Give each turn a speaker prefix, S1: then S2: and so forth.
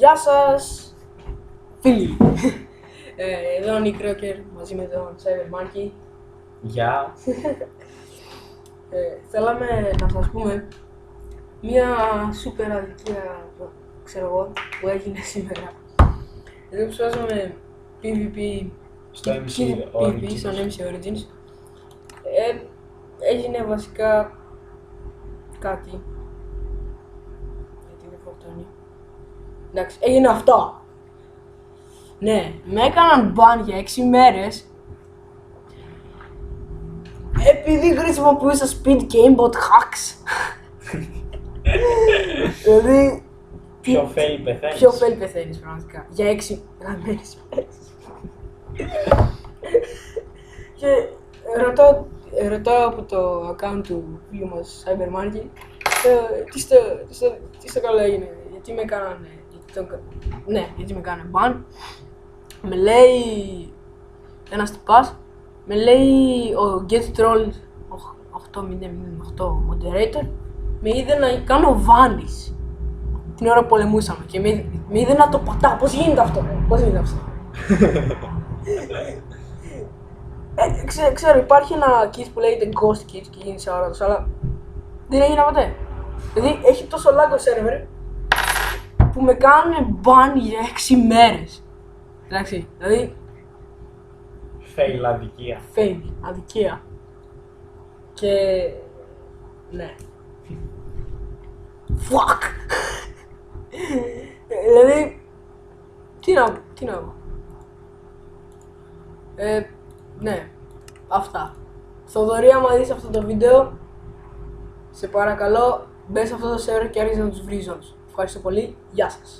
S1: Γεια σας, φίλοι. Εδώ είναι η Κρόκερ μαζί με τον Cybermonkey.
S2: Γεια.
S1: Θέλαμε να σας πούμε μια σούπερ αδικία, ξέρω εγώ, που έγινε σήμερα. Εδώ που παίζαμε PvP
S2: Στο MC
S1: PvP,
S2: Origins.
S1: στον MC Origins, έγινε βασικά κάτι. Γιατί δεν φορτώνει. Εντάξει, έγινε αυτό. Ναι, με έκαναν μπαν για 6 μέρες επειδή χρησιμοποιούσα speed game bot hacks. Δηλαδή,
S2: Πιο fail πεθαίνεις.
S1: πιο fail πεθαίνεις πραγματικά. Για 6 γραμμένες μέρες. Και ρωτάω από το account του φίλου μας Cybermonkey τι στο καλό έγινε, γιατί με κάνανε, γιατί με κάνανε ban. Με λέει ένας τυπάς, με λέει ο GetTroll 8008 moderator, με είδε να κάνω βάνης την ώρα που πολεμούσαμε και με είδε να το πατάω. Πώς γίνεται αυτό, πώς γίνεται αυτό. Ξέρω, υπάρχει ένα kit που λέγεται Ghost Kit και γίνεται αόρατος, αλλά δεν έγινε ποτέ. Δηλαδή έχει τόσο lag ο server που με κάνουν ban για 6 μέρες. Εντάξει, δηλαδή
S2: Fail αδικία.
S1: fail, αδικία. Και ναι. Fuck! Δηλαδή, τι να πω. Ναι, αυτά. Θοδωρή, άμα δεις αυτό το βίντεο, σε παρακαλώ, μπες σε αυτό το server και άρχισε να τους βρεις όλους. Ευχαριστώ πολύ, γεια σας.